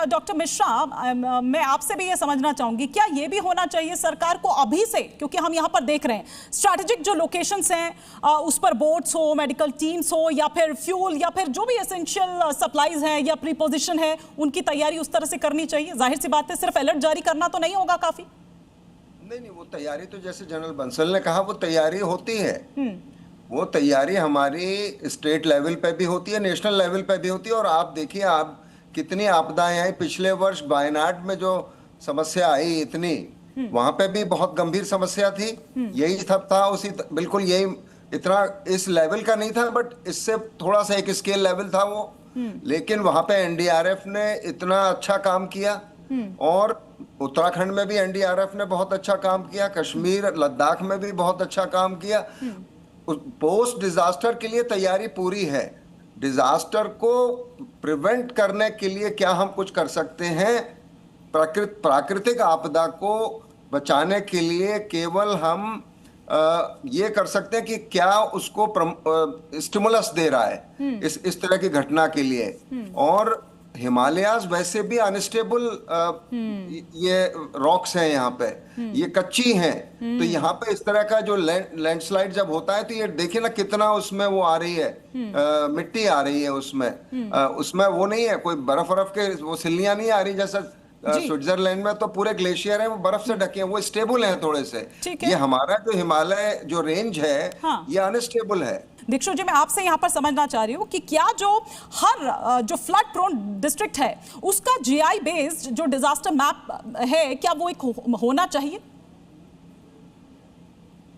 Doctor Mishra, मैं आपसे भी ये समझना चाहूंगी, क्या ये भी होना चाहिए सरकार को अभी से, क्योंकि हम यहाँ पर देख रहे हैं स्ट्रैटेजिक जो लोकेशंस हैं उस पर बोट्स हो, मेडिकल टीम्स हो, या फिर फ्यूल, या फिर जो भी एसेंशियल सप्लाईज हैं या प्रीपोजिशन है, उनकी तैयारी उस तरह से करनी चाहिए। जाहिर सी बात है सिर्फ अलर्ट जारी करना तो नहीं होगा काफी। नहीं, वो तैयारी तो जैसे जनरल बंसल ने कहा वो तैयारी होती है। वो तैयारी हमारी स्टेट लेवल पे भी होती है, नेशनल लेवल पे भी होती है। और आप देखिए, आप कितनी आपदाएं आई पिछले वर्ष, वायनाड में जो समस्या आई इतनी, वहां पे भी बहुत गंभीर समस्या थी। यही सब था, उसी बिल्कुल यही, इतना इस लेवल का नहीं था बट इससे थोड़ा सा एक स्केल लेवल था वो। लेकिन वहां पे एनडीआरएफ ने इतना अच्छा काम किया, और उत्तराखंड में भी एनडीआरएफ ने बहुत अच्छा काम किया, कश्मीर लद्दाख में भी बहुत अच्छा काम किया। पोस्ट डिजास्टर के लिए तैयारी पूरी है। डिजास्टर को प्रिवेंट करने के लिए क्या हम कुछ कर सकते हैं? प्राकृतिक आपदा को बचाने के लिए केवल हम ये कर सकते हैं कि क्या उसको स्टिमुलस दे रहा है इस तरह की घटना के लिए। और हिमालयाज वैसे भी अनस्टेबल ये रॉक्स हैं यहाँ पे, ये कच्ची हैं। तो यहाँ पे इस तरह का जो लैंडस्लाइड जब होता है तो ये देखिए ना कितना उसमें वो आ रही है, मिट्टी आ रही है उसमें वो नहीं है कोई बर्फ के वो सिल्लियां नहीं आ रही जैसा स्विट्जरलैंड में तो पूरे ग्लेशियर हैं, वो बर्फ से ढके हैं, वो स्टेबल हैं थोड़े से। ये हमारा जो हिमालय जो रेंज है, हाँ, ये अनस्टेबल है। दीक्षु जी, मैं आपसे यहाँ पर समझना चाह रही हूँ कि क्या जो हर जो फ्लड प्रोन डिस्ट्रिक्ट है उसका जीआई बेस्ड जो डिजास्टर मैप है, क्या वो एक होना चाहिए?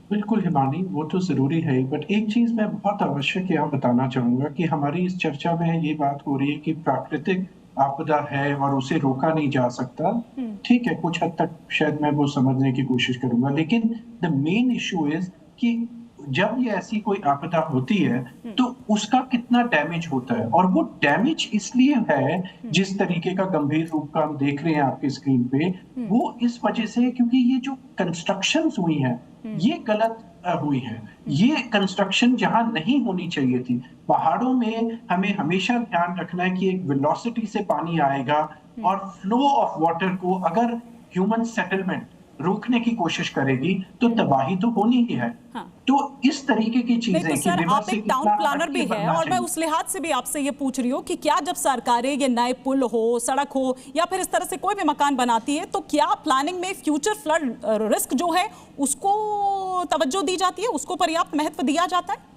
बिल्कुल हिमानी, वो तो जरूरी है। बट एक चीज मैं बहुत आवश्यक यहाँ बताना चाहूंगा कि हमारी इस चर्चा में ये बात हो रही है कि प्राकृतिक आपदा है और उसे रोका नहीं जा सकता। ठीक है, कुछ हद तक शायद मैं वो समझने की कोशिश करूंगा, लेकिन द मेन इशू इज कि जब ये ऐसी कोई आपदा होती है तो उसका कितना डैमेज होता है। और वो डैमेज इसलिए है, जिस तरीके का गंभीर रूप का हम देख रहे हैं आपके स्क्रीन पे, वो इस वजह से क्योंकि ये जो कंस्ट्रक्शंस हुई हैं ये गलत हुई है। ये कंस्ट्रक्शन जहां नहीं होनी चाहिए थी। पहाड़ों में हमें हमेशा ध्यान रखना है कि एक वेलोसिटी से पानी आएगा, और फ्लो ऑफ वाटर को अगर ह्यूमन सेटलमेंट रोकने की कोशिश करेगी तो तबाही तो होनी ही है। हाँ। तो इस तरीके की चीजें तो सर, आप एक टाउन प्लानर भी है, और मैं उस लिहाज से भी आपसे ये पूछ रही हूँ कि क्या जब सरकारें ये नए पुल हो, सड़क हो, या फिर इस तरह से कोई भी मकान बनाती है, तो क्या प्लानिंग में फ्यूचर फ्लड रिस्क जो है उसको तवज्जो दी जाती है, उसको पर्याप्त महत्व दिया जाता है?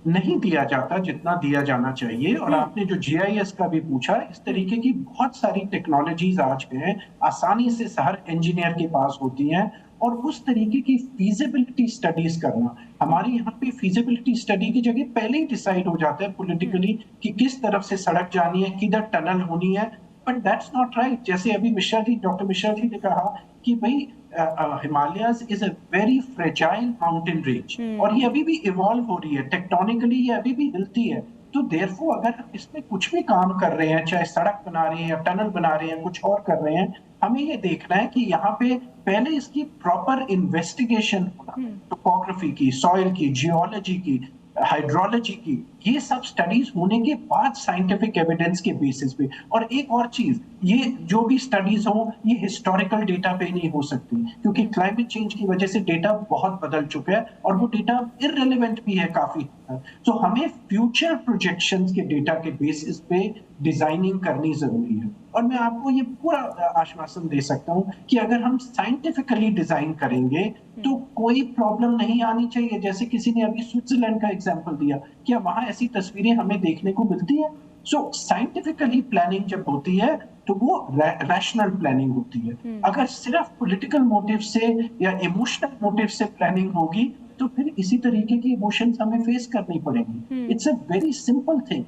नहीं दिया जाता जितना दिया जाना चाहिए। और आपने जो जीआईएस का भी पूछा, इस तरीके की बहुत सारी टेक्नोलॉजीज आज हैं, आसानी से हर इंजीनियर के पास होती हैं। और उस तरीके की फीजिबिलिटी स्टडीज करना, हमारे यहाँ पे फीजिबिलिटी स्टडी की जगह पहले ही डिसाइड हो जाता है पॉलिटिकली कि किस तरफ से सड़क जानी है, किधर टनल होनी है। But that's not right. जैसे अभी डॉक्टर मिश्रा जी ने कहा कि भाई Himalayas is a very fragile mountain range, और ये अभी भी इवॉल्व हो रही है टेक्टोनिकली, ये अभी भी हिलती है। तो देयरफॉर अगर हम इसमें कुछ भी काम कर रहे हैं, चाहे सड़क बना रहे हैं या टनल बना रहे हैं, कुछ और कर रहे हैं, हमें ये देखना है कि यहाँ पे पहले इसकी प्रॉपर इन्वेस्टिगेशन होना, टोपोग्राफी की, सॉइल की, जियोलॉजी की, हाइड्रोलॉजी की, ये सब स्टडीज होने के बाद साइंटिफिक एविडेंस के बेसिस पे। और एक और चीज, ये जो भी स्टडीज हो ये हिस्टोरिकल डेटा पे नहीं हो सकती, क्योंकि क्लाइमेट चेंज की वजह से डेटा बहुत बदल चुका है और वो डेटा इररिलेवेंट भी है काफी। तो हमें फ्यूचर प्रोजेक्शंस के डेटा के बेसिस पे डिजाइनिंग करनी जरूरी है। और मैं आपको ये पूरा आश्वासन दे सकता हूँ कि अगर हम साइंटिफिकली डिजाइन करेंगे तो कोई प्रॉब्लम नहीं आनी चाहिए। जैसे किसी ने अभी स्विट्जरलैंड का एग्जांपल दिया, क्या वहां ऐसी तस्वीरें हमें देखने को मिलती है? सो साइंटिफिकली प्लानिंग जब होती है तो वो रैशनल प्लानिंग होती है। अगर सिर्फ पॉलिटिकल मोटिव से या इमोशनल मोटिव से प्लानिंग होगी तो फिर इसी तरीके की इमोशंस हमें फेस करनी पड़ेंगी। It's a very simple thing.